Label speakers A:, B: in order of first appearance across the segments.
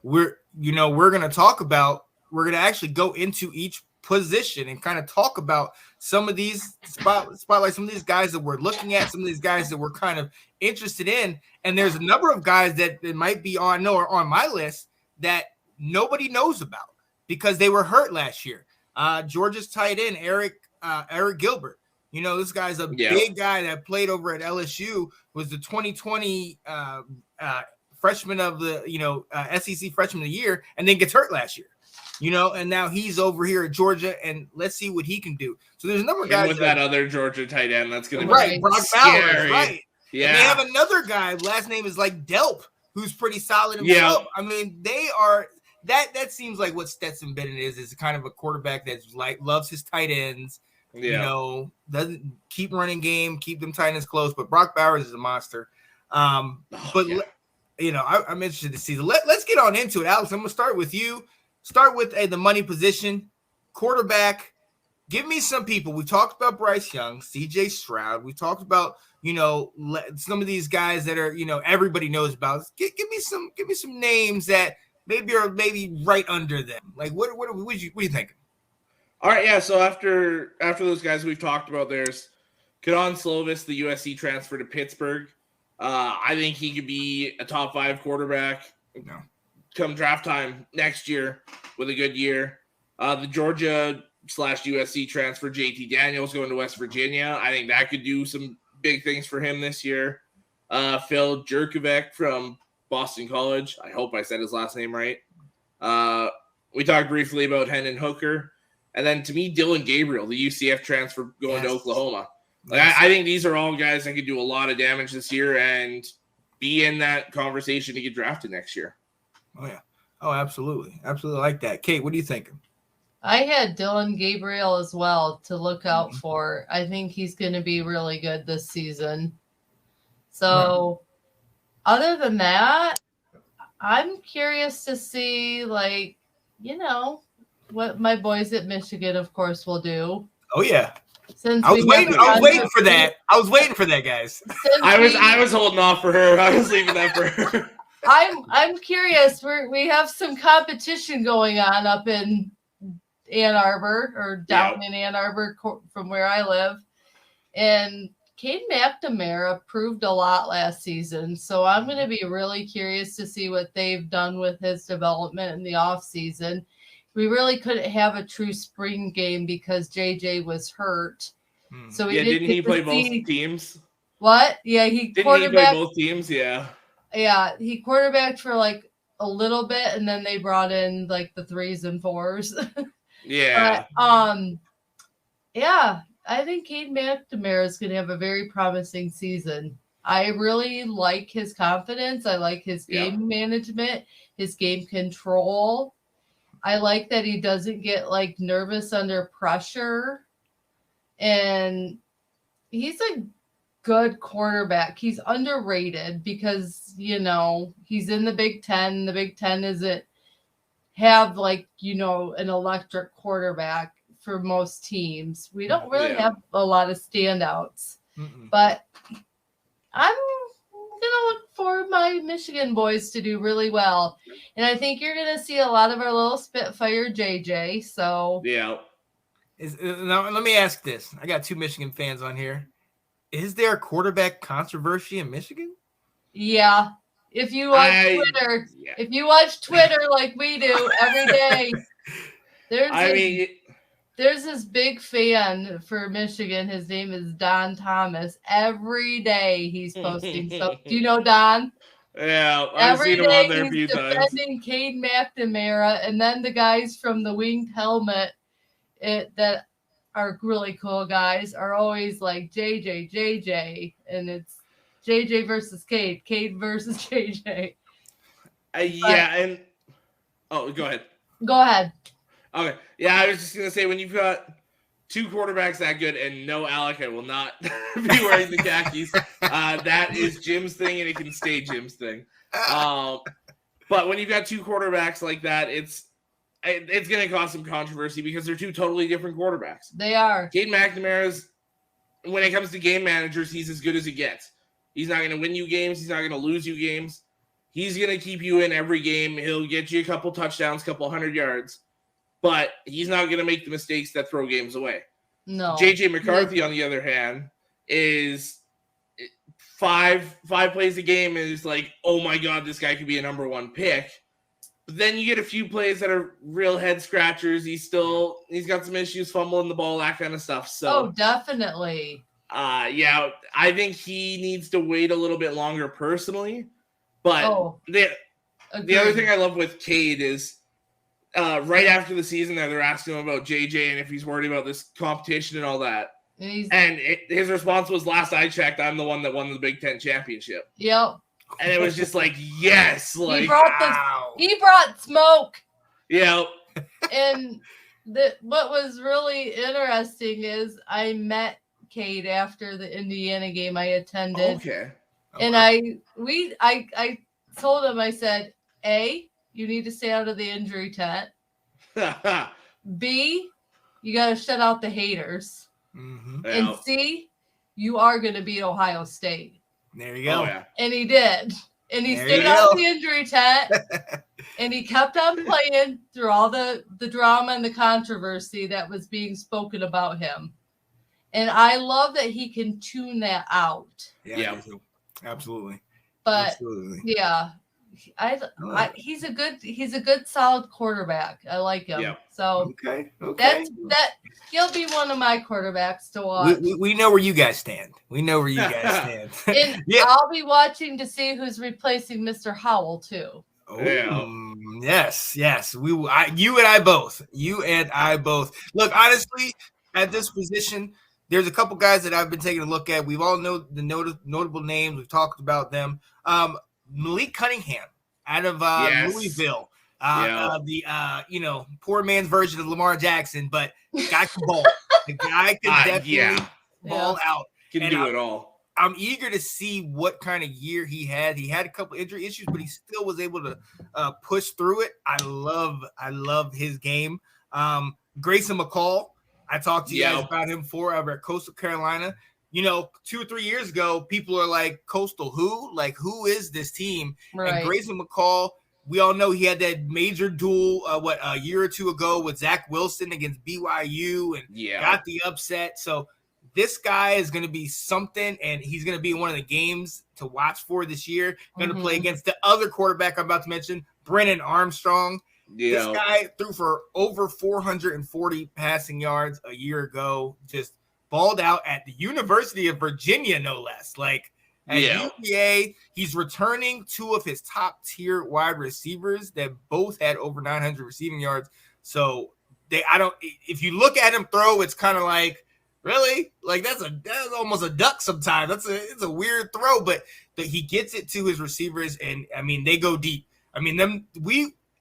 A: we're going to actually go into each position and kind of talk about some of these spotlight, some of these guys that we're looking at, some of these guys that we're kind of interested in. And there's a number of guys that might be on my list that nobody knows about because they were hurt last year. Georgia's tight end, Eric Gilbert. This guy's a big guy that played over at LSU, was the 2020 freshman of the, SEC freshman of the year, and then gets hurt last year. And now he's over here at Georgia, and let's see what he can do. So there's a number of guys
B: with that other Georgia tight end that's going to
A: be Brock
B: scary.
A: Bowers, right? Yeah, and they have another guy. Last name is like Delp, who's pretty solid himself. Yeah. I mean, they are that seems like what Stetson Bennett is kind of a quarterback that's like loves his tight ends. Yeah. Doesn't keep running game, keep them tight ends close. But Brock Bowers is a monster. I'm interested to see. Let's get on into it, Alex. I'm gonna start with you. Start with the money position, quarterback. Give me some people. We talked about Bryce Young, C.J. Stroud. We talked about some of these guys that are everybody knows about. Give me some names that maybe are right under them. Like what are you thinking?
B: All right, yeah. So after those guys we've talked about, there's Kadon Slovis, the USC transfer to Pittsburgh. I think he could be a top 5 quarterback come draft time next year with a good year. The Georgia/USC transfer JT Daniels going to West Virginia. I think that could do some big things for him this year. Phil Jurkovec from Boston College. I hope I said his last name right. We talked briefly about Hendon Hooker. And then to me, Dylan Gabriel, the UCF transfer going to Oklahoma. I think these are all guys that could do a lot of damage this year and be in that conversation to get drafted next year.
A: Oh, yeah. Oh, absolutely. Absolutely like that. Kate, what are you thinking?
C: I had Dylan Gabriel as well to look out for. I think he's going to be really good this season. So other than that, I'm curious to see, what my boys at Michigan, of course, will do.
A: Oh, yeah. I was waiting for that. I was waiting for that, guys.
B: I was holding off for her. I was leaving that for her.
C: I'm curious. We have some competition going on up in Ann Arbor or down in Ann Arbor from where I live. And Cade McNamara proved a lot last season. So I'm going to be really curious to see what they've done with his development in the offseason. We really couldn't have a true spring game because JJ was hurt. So
B: didn't he play both teams?
C: What? Yeah, he
B: play both teams. Yeah,
C: he quarterbacked for a little bit, and then they brought in the 3s and 4s.
B: Yeah.
C: But, I think Cade McNamara is going to have a very promising season. I really like his confidence. I like his game management, his game control. I like that he doesn't get nervous under pressure. And he's a good quarterback. He's underrated because, he's in the Big Ten. The Big Ten doesn't have an electric quarterback for most teams. We don't really have a lot of standouts. But I'm going to look for my Michigan boys to do really well. And I think you're going to see a lot of our little Spitfire JJ. So
B: yeah.
A: Now, let me ask this. I got 2 Michigan fans on here. Is there a quarterback controversy in Michigan?
C: Yeah. If you watch Twitter like we do every day, there's this big fan for Michigan. His name is Don Thomas. Every day he's posting stuff. Do you know Don?
B: Yeah, I've seen him on there a few times.
C: Defending Cade McNamara, and then the guys from the Winged Helmet that are really cool guys are always like JJ, and it's JJ versus Cade versus JJ.
B: Go ahead.
C: Go ahead.
B: Okay. Yeah, I was just going to say, when you've got 2 quarterbacks that good, and no, Alec, I will not be wearing the khakis. That is Jim's thing, and it can stay Jim's thing. But when you've got 2 quarterbacks like that, it's going to cause some controversy because they're 2 totally different quarterbacks.
C: They are.
B: Cade McNamara's, when it comes to game managers, he's as good as it gets. He's not going to win you games. He's not going to lose you games. He's going to keep you in every game. He'll get you a couple touchdowns, couple 100 yards, but he's not going to make the mistakes that throw games away.
C: No.
B: JJ McCarthy, on the other hand, is five plays a game and is like, oh my God, this guy could be a number one pick. But then you get a few plays that are real head scratchers. He's got some issues fumbling the ball, that kind of stuff. So,
C: definitely.
B: Yeah, I think he needs to wait a little bit longer personally. But the other thing I love with Cade is right after the season they're asking him about JJ and if he's worried about this competition and all that. And his response was, last I checked, I'm the one that won the Big Ten championship.
C: Yep.
B: And it was just like, yes, like
C: he brought smoke.
B: Yeah.
C: And what was really interesting is I met Cade after the Indiana game I attended.
B: Okay.
C: And I told him, I said, A, you need to stay out of the injury tent. B, you got to shut out the haters.
A: Mm-hmm.
C: And C, you are going to beat Ohio State.
A: There you go.
B: Oh, yeah.
C: And he did. And he stayed out of the injury tent. And he kept on playing through all the drama and the controversy that was being spoken about him. And I love that he can tune that out.
A: Yeah. Absolutely.
C: But
A: absolutely.
C: Yeah, he's a good solid quarterback. I like him.
B: Yeah.
C: So
A: okay.
C: He'll be one of my quarterbacks to watch.
A: We know where you guys stand. And
C: I'll be watching to see who's replacing Mr. Howell too.
A: Oh, yes. You and I both. Look, honestly, at this position, there's a couple guys that I've been taking a look at. We've all know the notable names. We've talked about them. Malik Cunningham out of Louisville. The poor man's version of Lamar Jackson, but the guy can ball. The guy can definitely ball out.
B: Can do it all.
A: I'm eager to see what kind of year he had. He had a couple injury issues, but he still was able to push through it. I love his game. Grayson McCall, I talked to you guys about him over at Coastal Carolina. 2 or 3 years ago, people are like, Coastal who? Like, who is this team? Right. And Grayson McCall, we all know he had that major duel, a year or two ago with Zach Wilson against BYU and got the upset. So this guy is going to be something, and he's going to be in one of the games to watch for this year. Going to play against the other quarterback I'm about to mention, Brennan Armstrong. This guy threw for over 440 passing yards a year ago, just balled out at the University of Virginia, no less. Like at UVA, he's returning 2 of his top tier wide receivers that both had over 900 receiving yards. So if you look at him throw, it's kind of like, really? Like that's almost a duck sometimes. It's a weird throw, but he gets it to his receivers, and I mean they go deep. I mean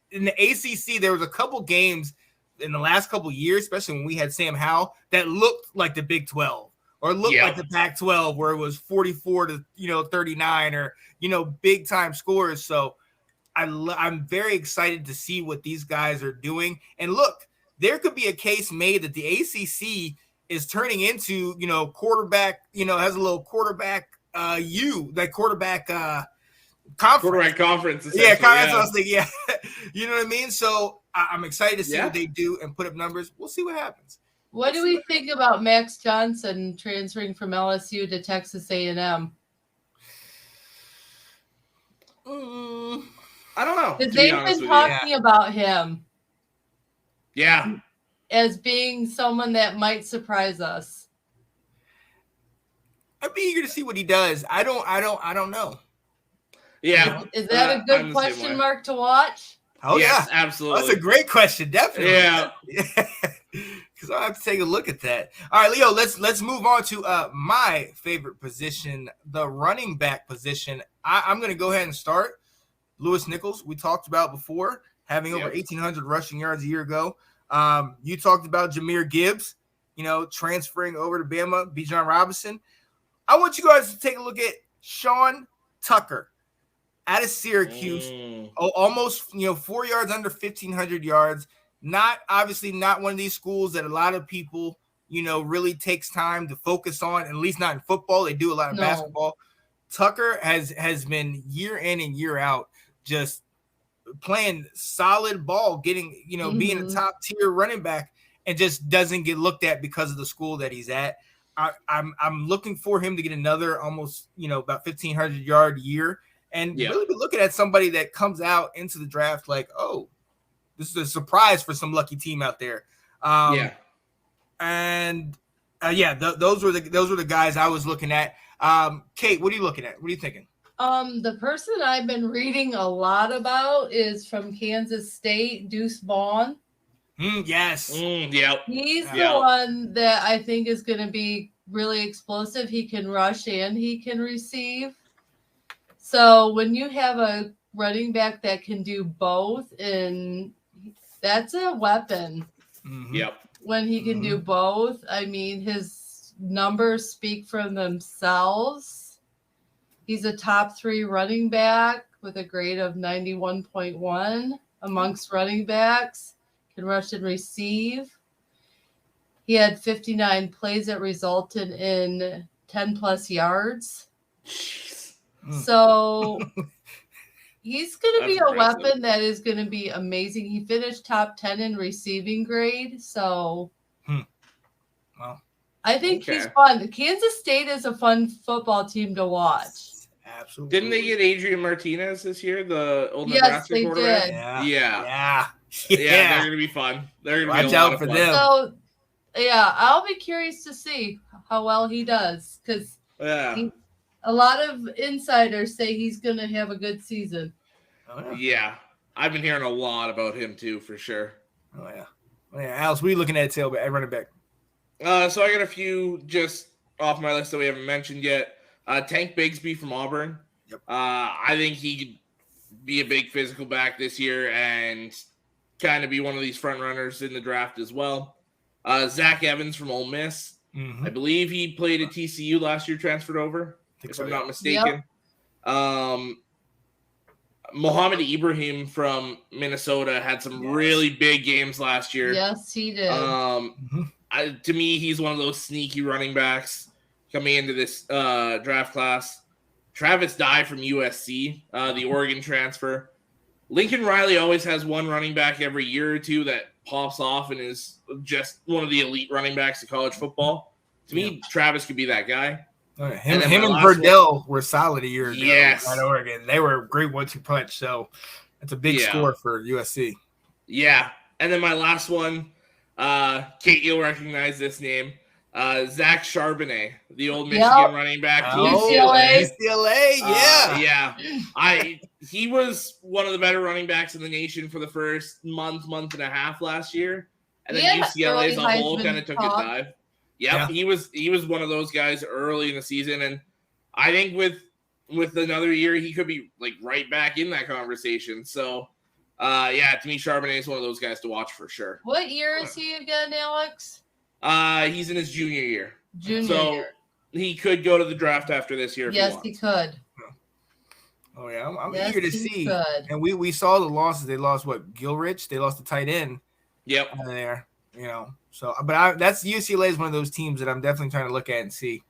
A: in the ACC, there was a couple games in the last couple years, especially when we had Sam Howell, that looked like the Big 12 or looked like the Pac-12, where it was 44 to 39 or big time scores. So I'm very excited to see what these guys are doing. And look, there could be a case made that the ACC is turning into quarterback, has a little quarterback quarterback conference.
B: Quarterback conference.
A: Yeah, that's what I was thinking. Yeah. You know what I mean? So I'm excited to see what they do and put up numbers. We'll see what happens.
C: What do we think about Max Johnson transferring from LSU to Texas A&M?
B: I don't know.
C: Because they've been talking about him.
B: Yeah.
C: As being someone that might surprise us.
A: I'd be eager to see what he does. I don't know.
B: Yeah.
C: Is that a good question mark to watch?
A: Oh,
B: yes, absolutely.
A: That's a great question. Definitely.
B: Yeah.
A: Because I'll have to take a look at that. All right, Leo, let's move on to my favorite position, the running back position. I'm going to go ahead and start. Lewis Nichols, we talked about before, having over 1,800 rushing yards a year ago. You talked about Jahmyr Gibbs, transferring over to Bama, Bijan Robinson. I want you guys to take a look at Sean Tucker out of Syracuse, almost 4 yards under 1,500 yards. Not one of these schools that a lot of people really takes time to focus on. At least not in football. They do a lot of basketball. Tucker has been year in and year out just playing solid ball, getting, being a top tier running back, and just doesn't get looked at because of the school that he's at. I'm looking for him to get another almost, about 1,500 yard year, and really be looking at somebody that comes out into the draft like, oh, this is a surprise for some lucky team out there. Those were the guys I was looking at. Kate, what are you looking at? What are you thinking?
C: The person I've been reading a lot about is from Kansas State, Deuce Vaughn.
A: Yes.
C: He's the one that I think is going to be really explosive. He can rush and he can receive. So when you have a running back that can do both, and that's a weapon. When he can do both, I mean, his numbers speak for themselves. He's a top 3 running back with a grade of 91.1 amongst running backs. Can rush and receive. He had 59 plays that resulted in 10 plus yards. So he's going to be a weapon that is going to be amazing. He finished top 10 in receiving grade. So I think he's fun. Kansas State is a fun football team to watch.
A: Absolutely.
B: Didn't they get Adrian Martinez this year, the old Nebraska quarterback?
C: Did.
B: Yeah, they're going to be fun. They're going to be a lot of fun.
A: Them.
C: So, I'll be curious to see how well he does, because a lot of insiders say he's going to have a good season.
B: I've been hearing a lot about him too, for sure.
A: Alice, what are you looking at running back?
B: So I got a few just off my list that we haven't mentioned yet. Tank Bigsby from Auburn. I think he could be a big physical back this year and kind of be one of these front runners in the draft as well. Zach Evans from Ole Miss. I believe he played at TCU last year, transferred over, if I'm not mistaken. Mohamed Ibrahim from Minnesota had some really big games last year.
C: Yes, he did.
B: To me, he's one of those sneaky running backs coming into this draft class. Travis Dye from USC, the Oregon transfer. Lincoln Riley always has one running back every year or two that pops off and is just one of the elite running backs of college football. To me, Travis could be that guy.
A: Him and Verdell were solid a year ago at Oregon. They were a great 1-2 punch, so it's a big score for USC.
B: Yeah. And then my last one, Kate, you'll recognize this name. Zach Charbonnet, the old Michigan running back.
C: UCLA,
B: he was one of the better running backs in the nation for the first month and a half last year. And then UCLA as a whole kind of took a dive. He was one of those guys early in the season. And I think with another year, he could be like right back in that conversation. So, to me, Charbonnet is one of those guys to watch for sure.
C: What year is he again, Alex?
B: He's in his junior year. He could go to the draft after this year.
C: Yes, he could.
A: Oh yeah, I'm eager to see. Could. And we saw the losses. They lost Gilrich. They lost the tight end. There, So, but that's UCLA is one of those teams that I'm definitely trying to look at and see.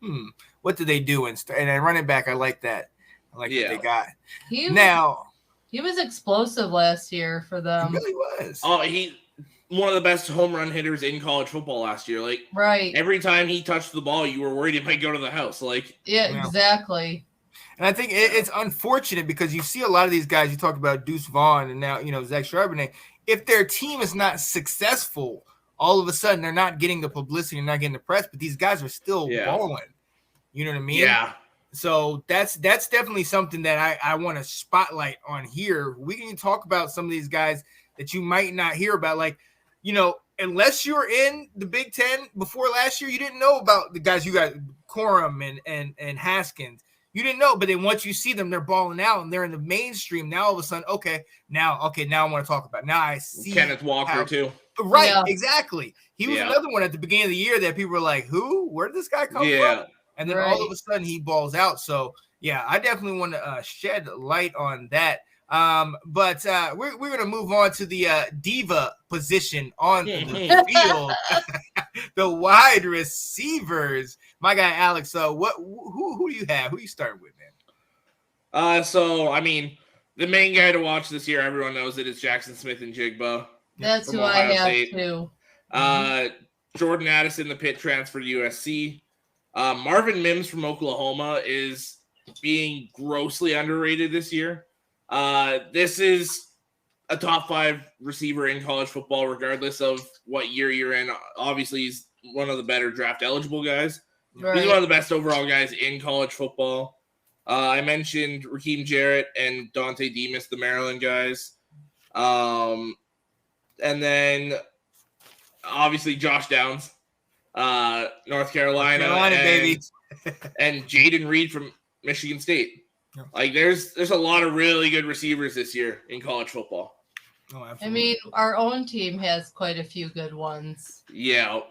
A: What do they do? And then running back, I like that. I like what they got.
C: He was explosive last year for them.
A: He really was.
B: Oh, one of the best home run hitters in college football last year. Like, every time he touched the ball, you were worried it might go to the house. Like,
C: exactly.
A: And I think it's unfortunate because you see a lot of these guys. You talked about Deuce Vaughn and now Zach Charbonnet. If their team is not successful, all of a sudden they're not getting the publicity, and not getting the press. But these guys are still balling. You know what I mean?
B: Yeah.
A: So that's definitely something that I want to spotlight on here. We can talk about some of these guys that you might not hear about, like. Unless you're in the Big Ten before last year, you didn't know about the guys you got, Corum and Haskins. You didn't know, but then once you see them, they're balling out and they're in the mainstream. Now all of a sudden, now I want to talk about it. Now I see
B: Kenneth Walker too.
A: Right, exactly. He was another one at the beginning of the year that people were like, "Who? Where did this guy come from?" And then all of a sudden he balls out. So I definitely want to shed light on that. But we're going to move on to the diva position on the field, the wide receivers. My guy Alex. Who do you have? Who you starting with, man?
B: So I mean, the main guy to watch this year, everyone knows it, is Jackson Smith and Jigba.
C: That's who
B: Ohio
C: I have
B: State.
C: too.
B: Jordan Addison, the Pitt transfer to USC. Marvin Mims from Oklahoma is being grossly underrated this year. This is a top 5 receiver in college football, regardless of what year you're in. Obviously, he's one of the better draft eligible guys.
C: Right.
B: He's one of the best overall guys in college football. I mentioned Raheem Jarrett and Dante Demas, the Maryland guys. And then obviously Josh Downs, North Carolina,
A: baby.
B: and Jaden Reed from Michigan State.
A: Yeah.
B: Like there's a lot of really good receivers this year in college football.
A: Oh,
C: I mean, our own team has quite a few good ones.
B: Yeah,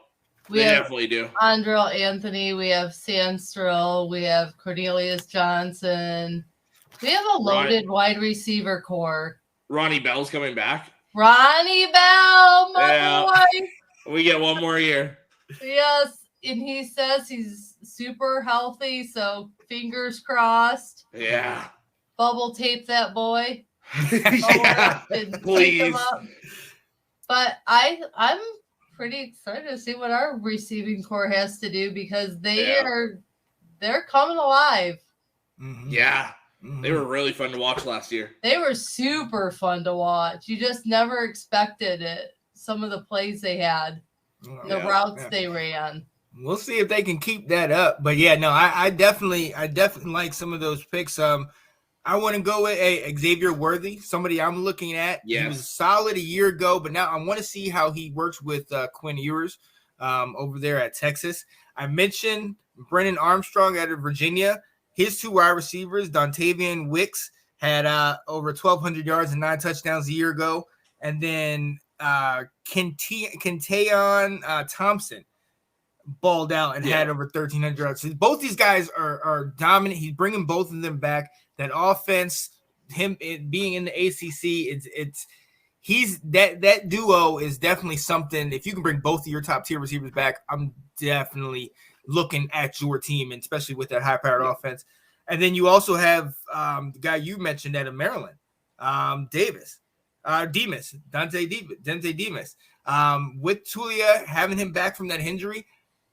C: We
B: they
C: have
B: definitely do.
C: Andrel Anthony, we have Sandstrill, we have Cornelius Johnson. We have a loaded wide receiver core.
B: Ronnie Bell's coming back.
C: Ronnie Bell, my boy.
B: We get one more year.
C: Yes, and he says he's super healthy, so fingers crossed.
B: Yeah.
C: Bubble tape that boy.
B: Yeah, please.
C: But I'm pretty excited to see what our receiving core has to do because they're coming alive.
A: Mm-hmm.
B: Yeah. They were really fun to watch last year.
C: They were super fun to watch. You just never expected it. Some of the plays they had, the routes they ran.
A: We'll see if they can keep that up. But yeah, no, I definitely like some of those picks. I want to go with Xavier Worthy, somebody I'm looking at.
B: Yes.
A: He was solid a year ago, but now I want to see how he works with Quinn Ewers over there at Texas. I mentioned Brennan Armstrong out of Virginia. His 2 wide receivers, Dontavian Wicks, had over 1,200 yards and 9 touchdowns a year ago. And then Kentayon Thompson balled out and had over 1,300 yards. So both these guys are dominant. He's bringing both of them back. That offense, being in the ACC, he's that duo is definitely something. If you can bring both of your top tier receivers back, I'm definitely looking at your team, and especially with that high-powered offense. And then you also have the guy you mentioned out of Maryland, Dante Demas. With Tulia having him back from that injury,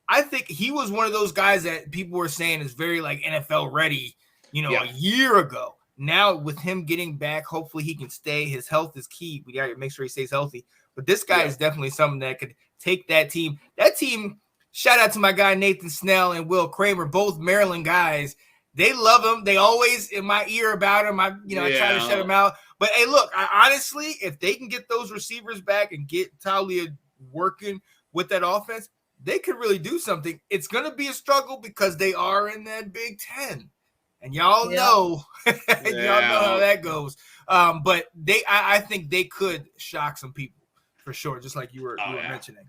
A: I think he was one of those guys that people were saying is very like NFL ready. A year ago. Now with him getting back, hopefully he can stay. His health is key. We got to make sure he stays healthy. But this guy is definitely something that could take that team. That team, shout out to my guy Nathan Snell and Will Kramer, both Maryland guys. They love him. They always in my ear about him. I try to shut him out. But hey, look, honestly, if they can get those receivers back and get Talia working with that offense, they could really do something. It's going to be a struggle because they are in that Big Ten. And y'all know, y'all know how that goes. But I think they could shock some people for sure, just like you were mentioning.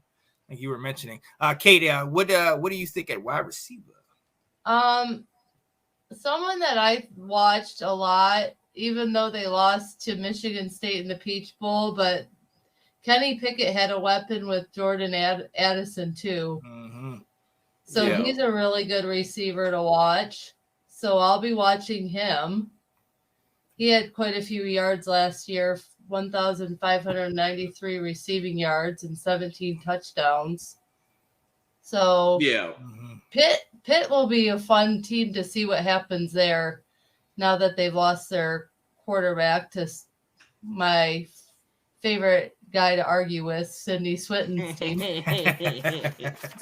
A: Like you were mentioning, Kate. What do you think at wide receiver?
C: Someone that I watched a lot, even though they lost to Michigan State in the Peach Bowl, but Kenny Pickett had a weapon with Jordan Addison too. Mm-hmm. So he's a really good receiver to watch. So I'll be watching him. He had quite a few yards last year, 1,593 receiving yards and 17 touchdowns. So Pitt will be a fun team to see what happens there now that they've lost their quarterback to my favorite guy to argue with, Cindy Swinton's team.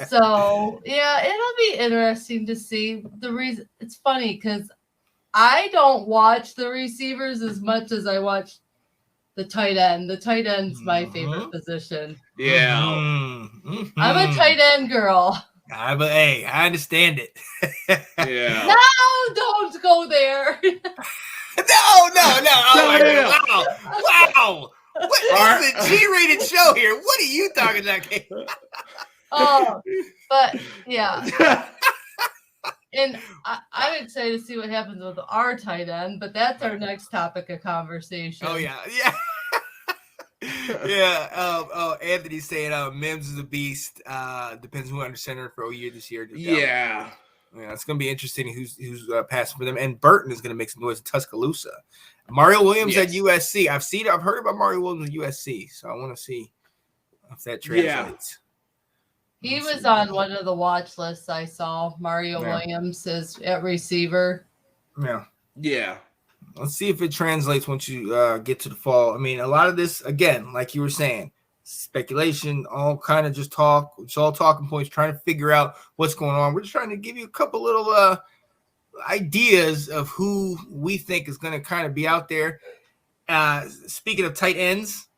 C: So, it'll be interesting to see the reason. It's funny because I don't watch the receivers as much as I watch the tight end. The tight end's my favorite position.
B: Yeah.
C: I'm a tight end girl.
A: But hey, I understand it.
B: Yeah.
C: No, don't go there.
A: No. Oh my God. Wow. What is a G-rated show here? What are you talking about, Kate?
C: But yeah. And I'm excited to see what happens with our tight end, but that's our next topic of conversation.
A: Oh, yeah. Yeah. Anthony's saying Mims is a beast. Depends who under center for OU this year. Yeah, it's going to be interesting who's passing for them. And Burton is going to make some noise in Tuscaloosa Mario Williams at USC. I've heard about Mario Williams at USC, so I want to see if that translates.
C: He was on one of the watch lists I saw. Mario Williams is at receiver.
B: Yeah.
A: Let's see if it translates once you get to the fall. I mean, a lot of this, again, like you were saying, speculation, all kind of just talk. It's all talking points, trying to figure out what's going on. We're just trying to give you a couple little ideas of who we think is going to kind of be out there. Speaking of tight ends,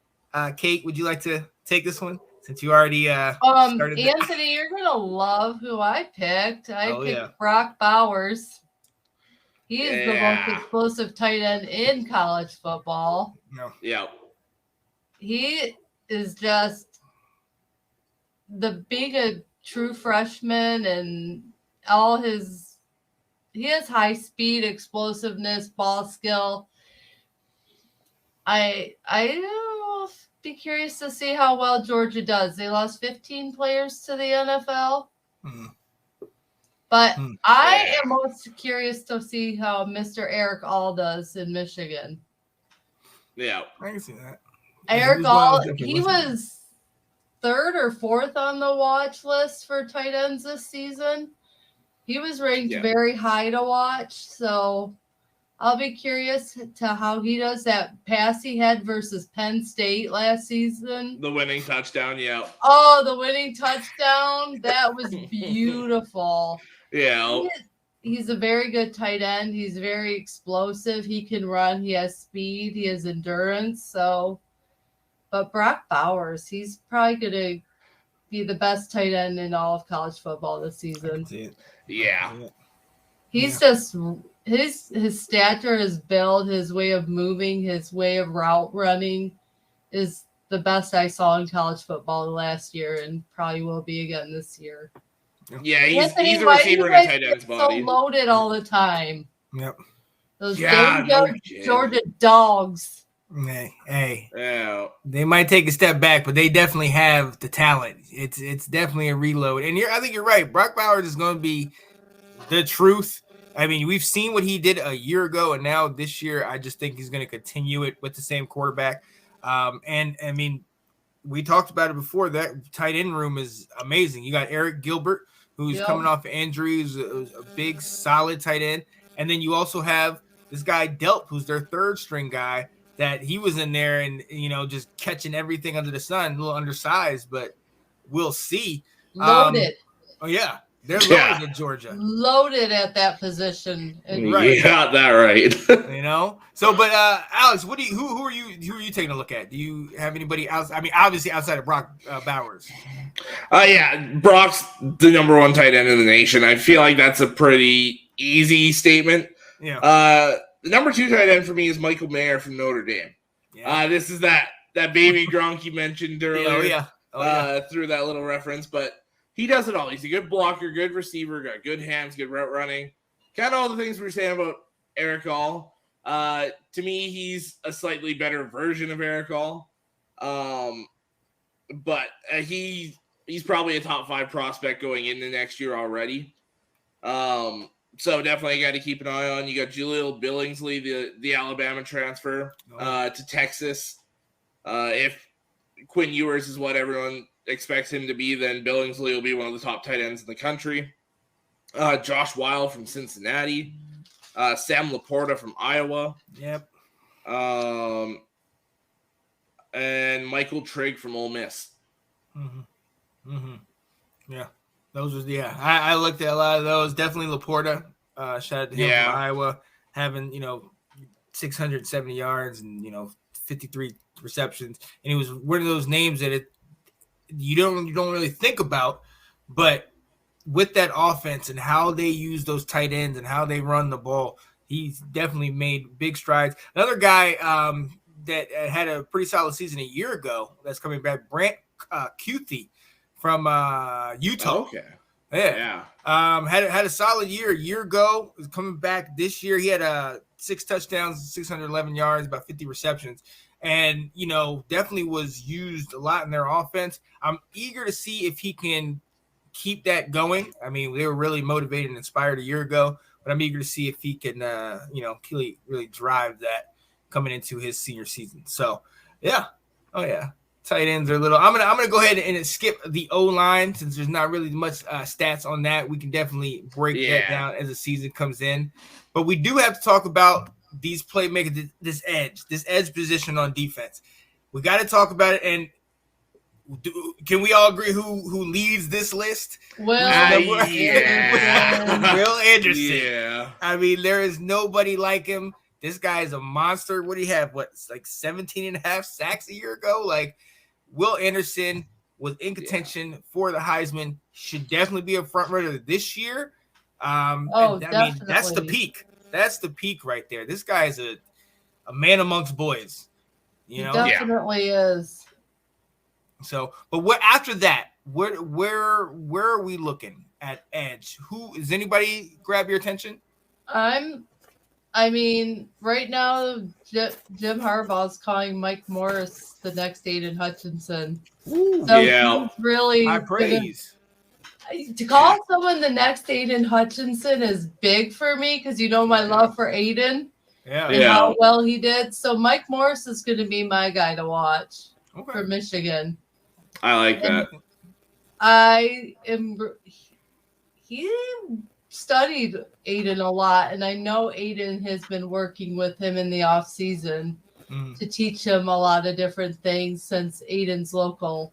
A: Kate, would you like to take this one? Since you already started
C: Anthony, you're gonna love who I picked. I picked Brock Bowers. He is the most explosive tight end in college football.
B: Yeah.
C: He is just being a true freshman and he has high speed, explosiveness, ball skill. I will be curious to see how well Georgia does. They lost 15 players to the NFL. But I am most curious to see how Mr. Eric All does in Michigan.
B: Yeah.
A: I can see that.
C: Eric All, he was 3rd or 4th on the watch list for tight ends this season. He was ranked very high to watch, so I'll be curious to how he does that pass he had versus Penn State last season.
B: The winning touchdown,
C: Oh, the winning touchdown. That was beautiful.
B: Yeah.
C: He's a very good tight end. He's very explosive. He can run. He has speed. He has endurance. But Brock Bowers, he's probably going to be the best tight end in all of college football this season.
B: Yeah.
C: He's just his stature, his build, his way of moving, his way of route running is the best I saw in college football last year and probably will be again this year.
B: Yeah, he's a receiver in a tight end's body.
C: So loaded all the time.
A: Yep.
C: Those Georgia dogs.
A: Hey. Yeah. They might take a step back, but they definitely have the talent. It's definitely a reload. And I think you're right. Brock Bowers is going to be the truth. I mean, we've seen what he did a year ago, and now this year, I just think he's going to continue it with the same quarterback. And I mean, we talked about it before. That tight end room is amazing. You got Eric Gilbert, who's coming off an injury, who's a big, solid tight end. And then you also have this guy, Delp, who's their 3rd string guy, that he was in there and, just catching everything under the sun, a little undersized, but we'll see.
C: Loaded.
A: They're loaded at Georgia.
C: Loaded at that position.
B: Right. You got that right.
A: So, but Alex, who are you taking a look at? Do you have anybody else? I mean, obviously outside of Brock Bowers.
B: Brock's the number 1 tight end in the nation. I feel like that's a pretty easy statement.
A: Yeah.
B: The number 2 tight end for me is Michael Mayer from Notre Dame. Yeah. This is that baby Gronk you mentioned earlier. Through that little reference, but he does it all. He's a good blocker, good receiver, got good hands, good route running. Kind of all the things we were saying about Eric All. To me, he's a slightly better version of Eric All. But he's probably a top 5 prospect going into next year already. So definitely got to keep an eye on. You got Jaleel Billingsley, the Alabama transfer to Texas. If Quinn Ewers is what everyone expects him to be, then Billingsley will be one of the top tight ends in the country. Josh Weil from Cincinnati. Sam Laporta from Iowa.
A: Yep.
B: And Michael Trigg from Ole Miss.
A: Yeah. Those was I looked at a lot of those. Definitely Laporta. Shout out to him from Iowa, having 670 yards and 53 receptions, and he was one of those names that you don't really think about, but with that offense and how they use those tight ends and how they run the ball, he's definitely made big strides. Another guy that had a pretty solid season a year ago that's coming back, Brant Kuithe from Utah.
B: Okay.
A: Yeah. Had a solid year a year ago. Is coming back this year. He had 6 touchdowns, 611 yards, about 50 receptions. And, definitely was used a lot in their offense. I'm eager to see if he can keep that going. I mean, they were really motivated and inspired a year ago, but I'm eager to see if he can, really drive that coming into his senior season. So, yeah. Oh, yeah. Tight ends are a little. I'm gonna go ahead and skip the O-line since there's not really much stats on that. We can definitely break that down as the season comes in. But we do have to talk about these playmakers, this edge position on defense. We got to talk about it. And can we all agree who leads this list?
C: Will
A: Anderson.
B: Yeah.
A: I mean, there is nobody like him. This guy is a monster. What do you have? What, like 17 and a half sacks a year ago? Like, Will Anderson was in contention for the Heisman. Should definitely be a front runner this year.
C: Definitely.
A: Mean, that's the peak. That's the peak right there. This guy is a man amongst boys. You know,
C: he definitely is.
A: So, but what after that? Where are we looking at edge? Who is anybody grab your attention?
C: I mean, right now, Jim Harbaugh's calling Mike Morris the next Aiden Hutchinson.
A: Ooh,
C: so he's really
A: high praise.
C: To call someone the next Aiden Hutchinson is big for me because you know my love for Aiden and how well he did. So Mike Morris is going to be my guy to watch for Michigan.
B: I like that.
C: He studied Aiden a lot, and I know Aiden has been working with him in the off season to teach him a lot of different things since Aiden's local.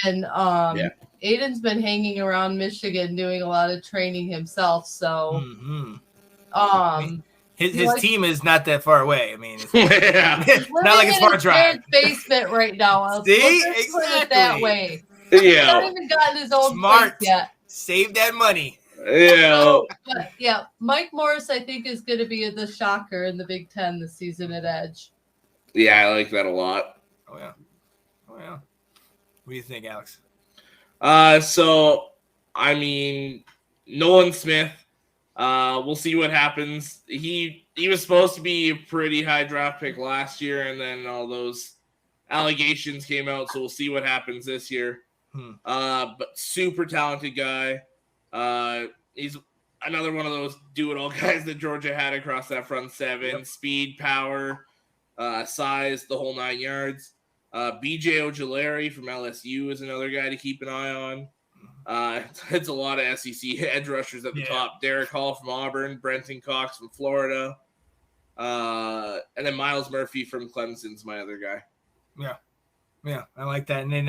C: And Aiden's been hanging around Michigan doing a lot of training himself. So
A: his team is not that far away. I mean, it's not like it's far drive.
C: Basement right now.
A: See,
C: exactly. Put it that way.
B: Yeah,
C: he's not even gotten his own place yet.
A: Save that money.
B: Yeah.
C: But Mike Morris, I think, is going to be the shocker in the Big Ten this season at edge.
B: Yeah, I like that a lot.
A: Oh yeah. What do you think, Alex?
B: So I mean, Nolan Smith. We'll see what happens. He was supposed to be a pretty high draft pick last year, and then all those allegations came out. So we'll see what happens this year. But super talented guy. He's another one of those do-it-all guys that Georgia had across that front seven. Speed, power, size, the whole 9 yards. BJ Ojulari from LSU is another guy to keep an eye on. It's a lot of SEC edge rushers at the top. Derek Hall from Auburn, Brenton Cox from Florida, and then Miles Murphy from Clemson's my other guy.
A: Yeah, I like that. And then,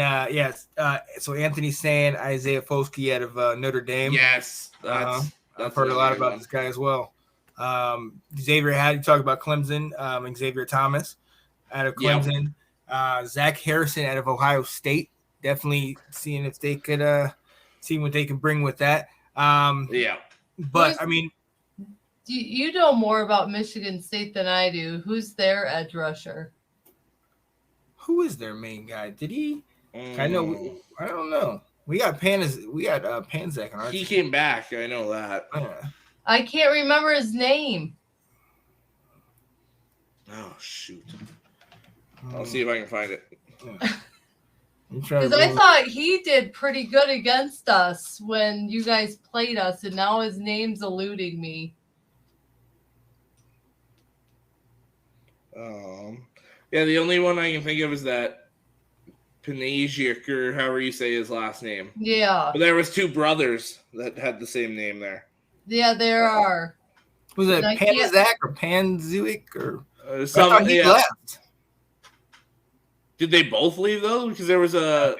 A: so Anthony's saying Isaiah Foskey out of Notre Dame.
B: Yes,
A: I've heard a lot about this guy as well. Xavier, how do you talk about Clemson? Xavier Thomas out of Clemson. Zach Harrison out of Ohio State. Definitely seeing if they could see what they can bring with that. But I mean,
C: you know more about Michigan State than I do. Who's their edge rusher?
A: Who is their main guy? Did he? I know. I don't know. We got Panzak on our
B: team. He came back. I know that.
C: I can't remember his name.
B: Oh shoot! I'll see if I can find it.
C: Because I thought he did pretty good against us when you guys played us, and now his name's eluding me.
B: Yeah, the only one I can think of is that Panasiuk, or however you say his last name.
C: Yeah.
B: But there was two brothers that had the same name there.
C: Yeah, there are.
A: Was it Panzak or Panzuik or
B: I thought he
A: left?
B: Did they both leave though? Because there was a.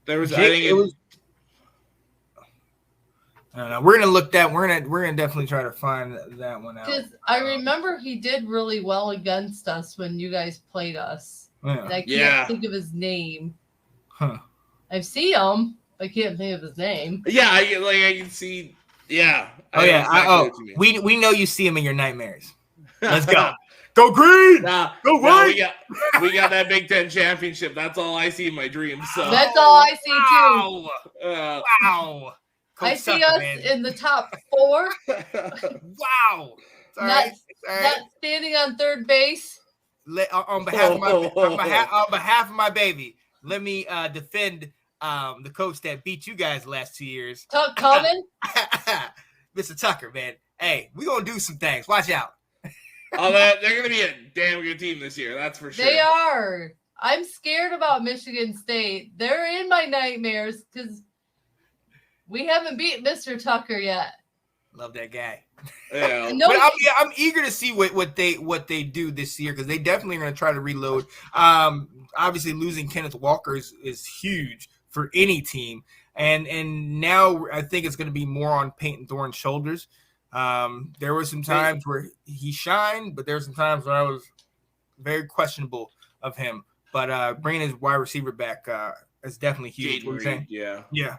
B: I think
A: it was. I don't know. We're gonna look that. We're gonna definitely try to find that one out.
C: Because I remember he did really well against us when you guys played us.
A: Yeah.
C: And I can't think of his name. I've seen him. I can't think of his name.
B: Yeah, I can see. Yeah.
A: We know you see him in your nightmares. Let's go. Go green. Go white.
B: We got that Big Ten championship. That's all I see in my dreams. So
C: that's all I see too.
A: Wow.
C: I see us in the top 4.
A: Wow.
C: Not standing on third base.
A: On behalf of my baby, let me defend the coach that beat you guys the last 2 years.
C: Tuck coming?
A: Mr. Tucker, man. Hey, we're gonna do some things. Watch out.
B: They're going to be a damn good team this year. That's for sure.
C: They are. I'm scared about Michigan State. They're in my nightmares because we haven't beat Mr. Tucker yet.
A: Love that guy.
B: Yeah.
A: No, but I'm eager to see what they do this year because they definitely are going to try to reload. Obviously, losing Kenneth Walker is huge for any team, and now I think it's going to be more on Peyton Thorne's shoulders. There were some times where he shined, but there were some times where I was very questionable of him. But bringing his wide receiver back is definitely huge. What you're saying?
B: Yeah.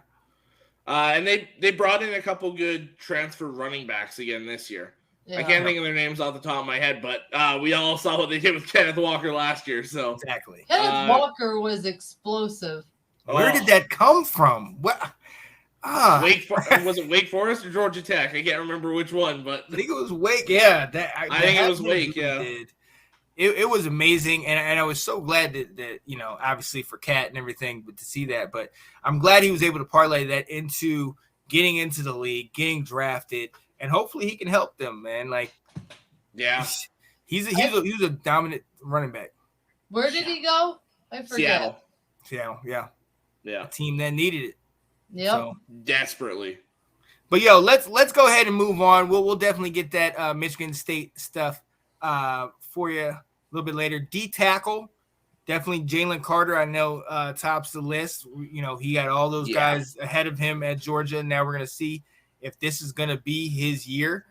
B: And they brought in a couple good transfer running backs again this year. Yeah. I can't think of their names off the top of my head, but we all saw what they did with Kenneth Walker last year. So
A: exactly,
C: Kenneth Walker was explosive.
A: Where did that come from? What?
B: Was it Wake Forest or Georgia Tech? I can't remember which one, but
A: I think it was Wake. Yeah,
B: I think it was Wake. Yeah.
A: It was amazing, and I was so glad that obviously for Cat and everything, but to see that. But I'm glad he was able to parlay that into getting into the league, getting drafted, and hopefully he can help them, man. Like,
B: yeah,
A: he's a dominant running back.
C: Where did he go? I forget.
A: Seattle, yeah.
B: A
A: team that needed it.
C: Yep.
A: So,
B: desperately.
A: But let's go ahead and move on. We'll definitely get that Michigan State stuff for you a little bit later. D tackle, definitely Jalen Carter. I know tops the list. He got all those guys ahead of him at Georgia. Now we're gonna see if this is gonna be his year.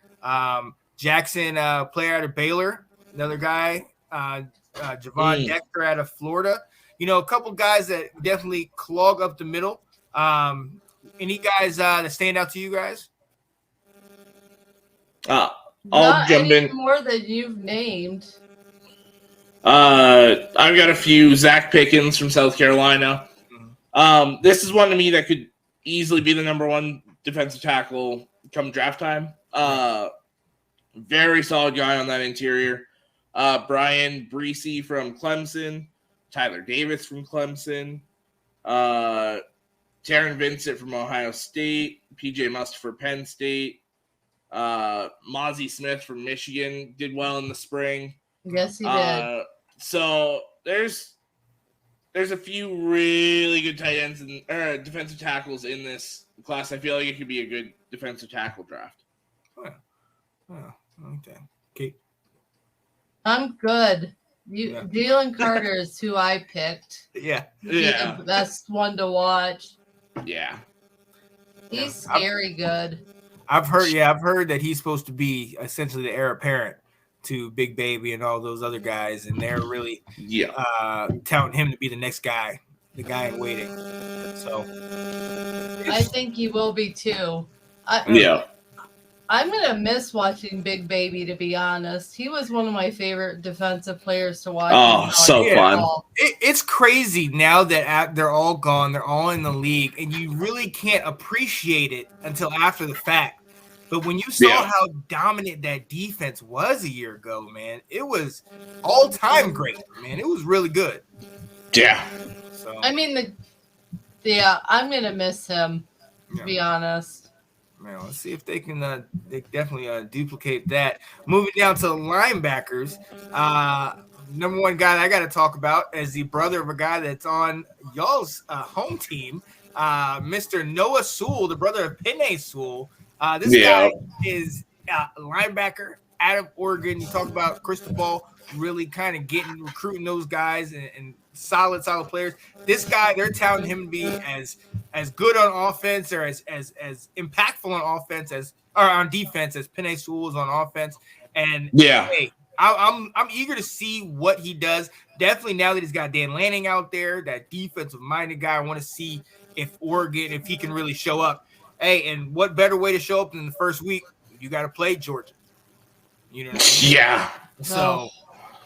A: Jackson, player out of Baylor, another guy. Javon Dexter out of Florida. A couple guys that definitely clog up the middle. Any guys that stand out to you guys?
B: I'll jump in.
C: More than you've named.
B: I've got a few. Zach Pickens from South Carolina. This is one to me that could easily be the number one defensive tackle come draft time. Very solid guy on that interior. Brian Breesy from Clemson. Tyler Davis from Clemson. Taron Vincent from Ohio State. PJ Must for Penn State. Mozzie Smith from Michigan did well in the spring.
C: Yes, he did.
B: So there's a few really good tight ends and defensive tackles in this class. I feel like it could be a good defensive tackle draft.
A: Okay.
C: I'm good. Jalen Carter is who I picked.
A: Yeah.
C: He's the best one to watch.
B: Yeah.
C: He's scary good.
A: I've heard that he's supposed to be essentially the heir apparent to Big Baby and all those other guys, and they're really touting him to be the next guy, the guy in waiting. So
C: I think he will be too. I'm gonna miss watching Big Baby, to be honest. He was one of my favorite defensive players to watch.
B: Oh, so fun!
A: It's crazy now that they're all gone. They're all in the league, and you really can't appreciate it until after the fact. But when you saw how dominant that defense was a year ago, man, it was all-time great, man. It was really good.
B: Yeah.
A: So,
C: I mean, I'm gonna miss him, to be honest.
A: Man, let's see if they can they definitely duplicate that. Moving down to the linebackers, number one guy that I got to talk about is the brother of a guy that's on y'all's home team, Mr. Noah Sewell, the brother of Penei Sewell. This guy is a linebacker out of Oregon. You talk about Cristobal really kind of recruiting those guys and solid players. This guy, they're touting him to be as good on offense or as impactful on offense or on defense as Penei Sewell is on offense. And hey, I'm eager to see what he does. Definitely now that he's got Dan Lanning out there, that defensive minded guy. I want to see if he can really show up. Hey, and what better way to show up than the first week? You got to play Georgia. You know what I mean?
B: Yeah.
A: So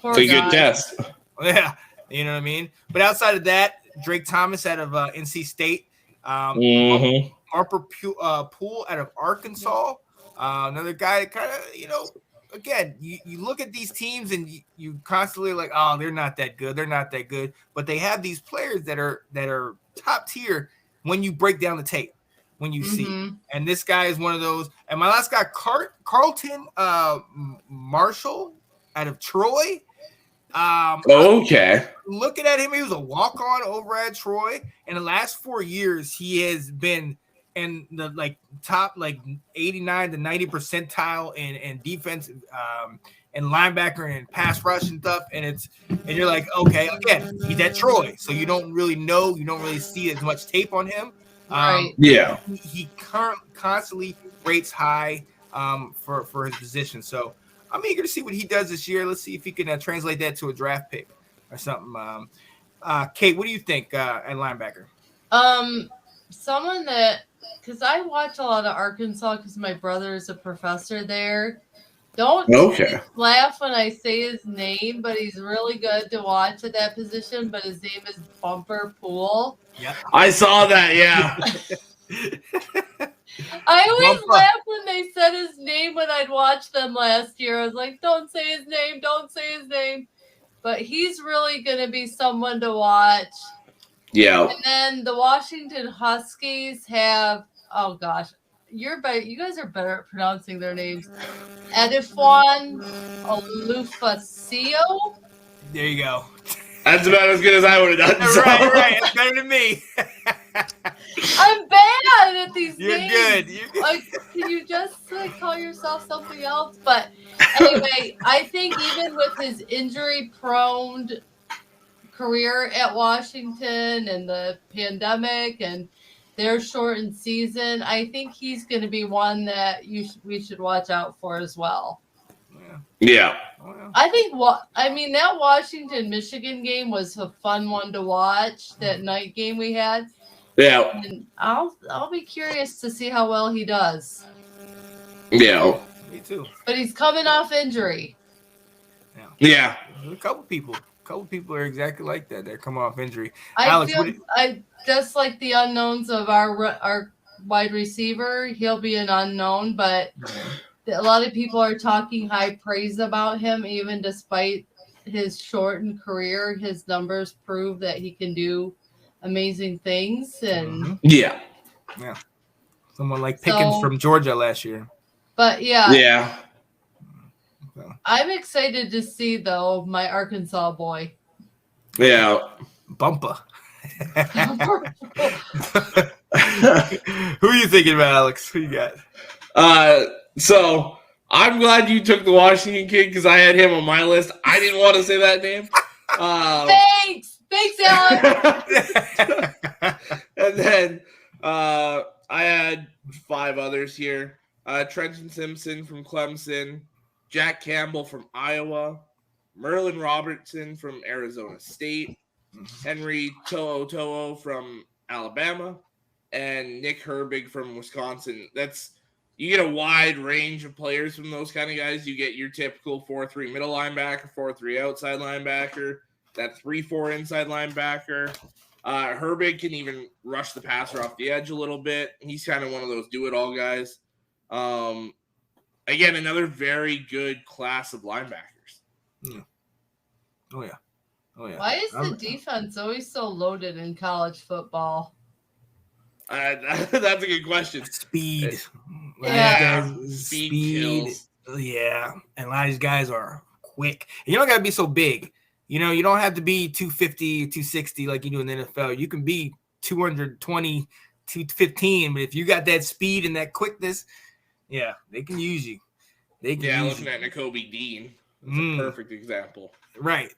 B: it's a good test.
A: Yeah. You know what I mean? But outside of that, Drake Thomas out of NC State. Harper Poole out of Arkansas. Another guy that kind of, again, you look at these teams and you constantly like, oh, they're not that good. They're not that good. But they have these players that are top tier when you break down the tape, when you see. And this guy is one of those. And my last guy, Carlton Marshall. out of Troy.
B: Okay.
A: Looking at him, he was a walk-on over at Troy. In the last 4 years, he has been in the top 89 to 90 percentile in defense, and linebacker and pass rush and stuff. And you're like, okay, again, he's at Troy, so you don't really see as much tape on him.
C: Right.
B: Yeah.
A: He constantly rates high for his position. So I'm eager to see what he does this year. Let's see if he can translate that to a draft pick or something. Kate, what do you think at linebacker?
C: Someone that, because I watch a lot of Arkansas because my brother is a professor there. Don't laugh when I say his name, but he's really good to watch at that position. But his name is Bumper Pool.
B: Yeah, I saw that. Yeah.
C: I always laugh when they said his name when I'd watch them last year. I was like, don't say his name, don't say his name. But he's really going to be someone to watch.
B: Yeah.
C: And then the Washington Huskies have, oh gosh, you guys are better at pronouncing their names. Edifwan Olufacio.
A: There you go.
B: That's about as good as I would have done. So.
A: Right. It's better than me.
C: I'm bad at these names.
A: You're good.
C: Like, can you just call yourself something else? But anyway, I think even with his injury-prone career at Washington and the pandemic and their shortened season, I think he's going to be one that we should watch out for as well.
B: Yeah.
C: I think that Washington-Michigan game was a fun one to watch, that night game we had.
B: Yeah.
C: And I'll be curious to see how well he does.
B: Yeah.
A: Me too.
C: But he's coming off injury.
B: Yeah.
A: A couple people are exactly like that. They're coming off injury.
C: I
A: Alex,
C: just like the unknowns of our wide receiver. He'll be an unknown, but a lot of people are talking high praise about him, even despite his shortened career. His numbers prove that he can do amazing things. And
B: yeah.
A: Someone like Pickens from Georgia last year.
C: But
B: yeah.
C: I'm excited to see though my Arkansas boy.
B: Yeah.
A: Bumper. Who are you thinking about, Alex? Who you got?
B: So I'm glad you took the Washington kid because I had him on my list. I didn't want to say that name.
C: Thanks, Alex.
B: And then I had 5 others here. Trenton Simpson from Clemson, Jack Campbell from Iowa, Merlin Robertson from Arizona State, Henry To'o from Alabama, and Nick Herbig from Wisconsin. You get a wide range of players from those kind of guys. You get your typical 4-3 middle linebacker, 4-3 outside linebacker, that 3-4 inside linebacker. Herbig can even rush the passer off the edge a little bit. He's kind of one of those do-it-all guys. Again, another very good class of linebackers.
A: Yeah. Oh, yeah.
C: Why is the defense always so loaded in college football?
B: That's a good question.
A: Speed.
B: Speed kills.
A: Yeah. And a lot of these guys are quick. And you don't got to be so big. You don't have to be 250, 260 like you do in the NFL. You can be 220, 215. But if you got that speed and that quickness, they can use you. Looking
B: at Nakobe Dean. That's a perfect example.
A: Right.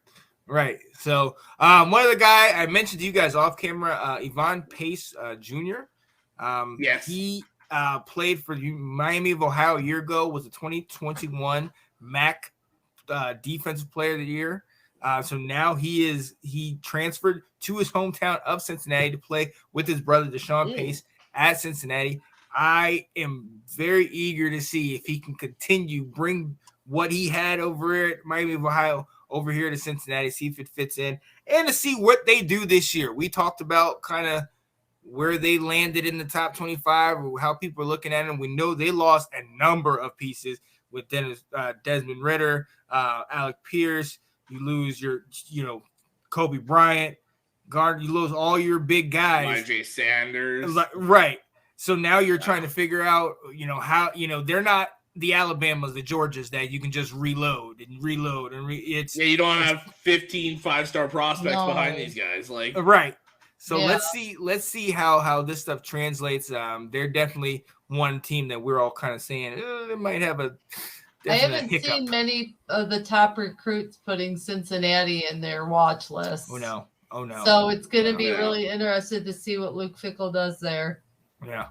A: So one other guy I mentioned to you guys off camera, Yvonne Pace Jr.
B: Yes.
A: He played for Miami of Ohio a year ago, was a 2021 MAC Defensive Player of the Year. So now he transferred to his hometown of Cincinnati to play with his brother Deshaun Pace at Cincinnati. I am very eager to see if he can bring what he had over at Miami of Ohio over here to Cincinnati, see if it fits in, and to see what they do this year. We talked about kind of where they landed in the top 25 or how people are looking at them. We know they lost a number of pieces with Desmond Ridder, Alec Pierce. You lose your, Kobe Bryant, guard. You lose all your big guys.
B: J. Sanders.
A: Right. So now you're trying to figure out, how, they're not the Alabamas, the Georgias that you can just reload. It's
B: you don't have 15 5-star prospects behind these guys. Like
A: right. So let's see how this stuff translates. They're definitely one team that we're all kind of saying they might have a.
C: I haven't
A: hiccup.
C: seen many of the top recruits putting Cincinnati in their watch list.
A: Oh no.
C: So it's going to be really interested to see what Luke Fickell does there.
A: Yeah.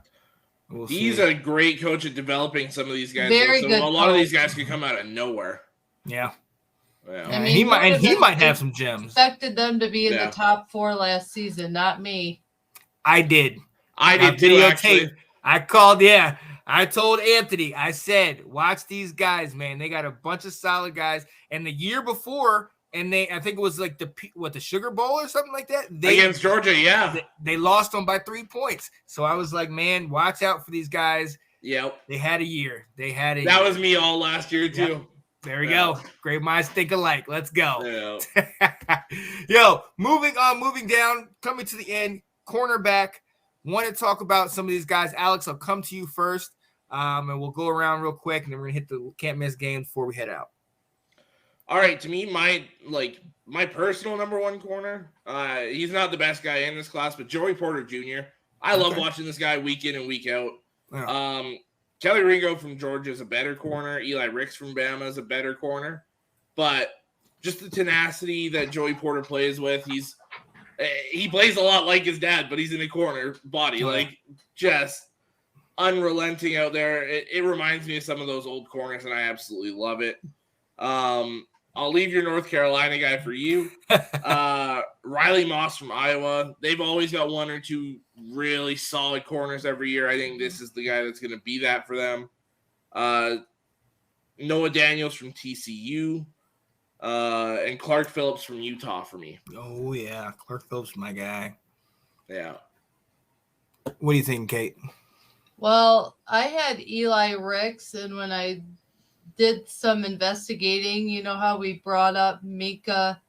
B: He's a great coach at developing some of these guys.
C: Very good.
B: A lot of these guys could come out of nowhere.
A: Yeah.
C: I mean,
A: he might have some gems.
C: Expected them to be in the top 4 last season, not me.
A: I did.
B: I did videotape.
A: I called. Yeah. I told Anthony. I said, watch these guys, man. They got a bunch of solid guys. And the year before, I think it was like the Sugar Bowl or something like that.
B: Against Georgia, yeah.
A: They lost them by 3 points. So I was like, man, watch out for these guys.
B: Yep.
A: They had a year.
B: That was me all last year too.
A: Yep. There we go. Great minds think alike. Let's go.
B: Yeah.
A: Yo, moving down, coming to the end, cornerback. Want to talk about some of these guys. Alex, I'll come to you first, and we'll go around real quick, and then we're going to hit the can't miss game before we head out.
B: All right, to me, my personal number one corner, he's not the best guy in this class, but Joey Porter Jr. I love watching this guy week in and week out. Yeah. Kelly Ringo from Georgia is a better corner. Eli Ricks from Bama is a better corner. But just the tenacity that Joey Porter plays with, he plays a lot like his dad, but he's in a corner body, just unrelenting out there. It reminds me of some of those old corners, and I absolutely love it. I'll leave your North Carolina guy for you. Riley Moss from Iowa. They've always got one or two really solid corners every year. I think this is the guy that's going to be that for them. Noah Daniels from TCU. And Clark Phillips from Utah for me.
A: Oh, yeah. Clark Phillips, my guy.
B: Yeah.
A: What do you think, Kate?
C: Well, I had Eli Ricks, and when I did some investigating, you know how we brought up Mika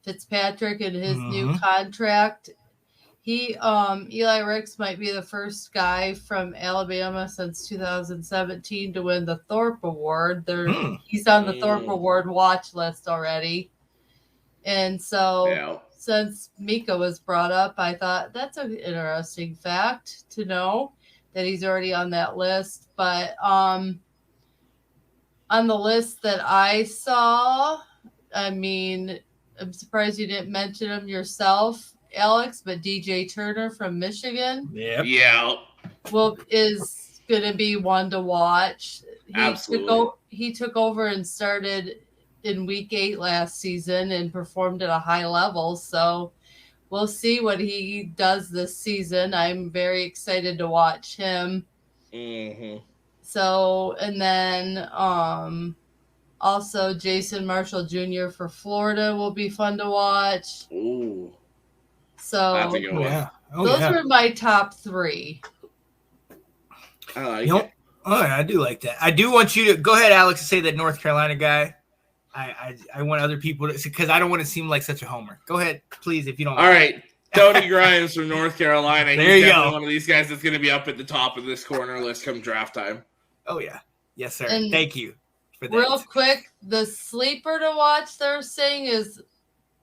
C: Fitzpatrick and his new contract. Eli Ricks might be the first guy from Alabama since 2017 to win the Thorpe Award. He's on the Thorpe Award watch list already. And so since Mika was brought up, I thought that's an interesting fact to know that he's already on that list. But on the list that I saw, I mean, I'm surprised you didn't mention him yourself, Alex, but DJ Turner from Michigan.
B: Yeah.
C: Well, is going to be one to watch.
B: Absolutely.
C: He took over and started in week 8 last season and performed at a high level. So we'll see what he does this season. I'm very excited to watch him.
B: Mm-hmm.
C: So, and then also Jason Marshall Jr. for Florida will be fun to watch.
B: Ooh.
C: So
B: that's a good one.
C: Those were my top 3.
B: I like it.
A: Oh, I do like that. I do want you to go ahead, Alex, and say that North Carolina guy. I want other people to, because I don't want to seem like such a homer. Go ahead, please, if you don't.
B: All right. Tony Grimes from North Carolina.
A: There you go.
B: One of these guys that's going to be up at the top of this corner list come draft time.
A: Oh, yeah. Yes, sir.
C: And
A: thank you for that.
C: Real quick, the sleeper to watch they're saying is,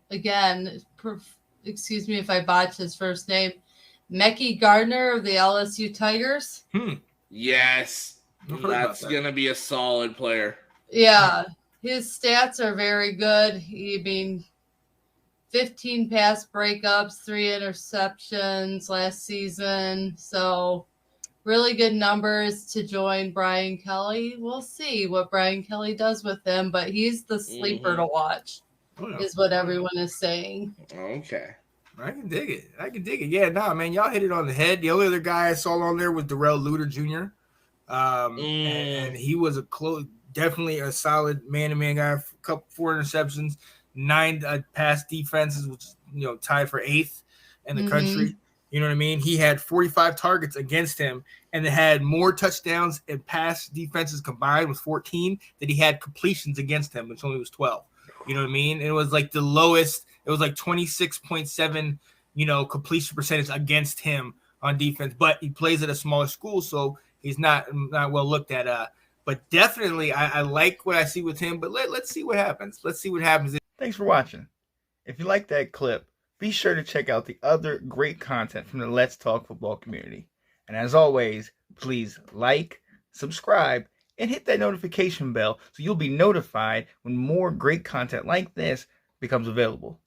C: again, excuse me if I botch his first name, Mekhi Gardner of the LSU Tigers.
B: Yes. That's going to be a solid player.
C: Yeah. His stats are very good. 15 pass breakups, 3 interceptions last season. So really good numbers to join Brian Kelly. We'll see what Brian Kelly does with him, but he's the sleeper to watch, is what everyone is saying.
B: Okay.
A: I can dig it. Yeah, man, y'all hit it on the head. The only other guy I saw on there was Darrell Luter Jr. And he was definitely a solid man-to-man guy. 4 interceptions, 9 pass defenses, which tied for 8th in the country. You know what I mean? He had 45 targets against him, and they had more touchdowns and pass defenses combined with 14 that he had completions against him, which only was 12. You know what I mean? It was like the lowest. It was like 26.7, completion percentage against him on defense. But he plays at a smaller school, so he's not well looked at. But definitely, I like what I see with him. But let's see what happens. Let's see what happens.
D: Thanks for watching. If you like that clip, be sure to check out the other great content from the Let's Talk Football community. And as always, please like, subscribe, and hit that notification bell so you'll be notified when more great content like this becomes available.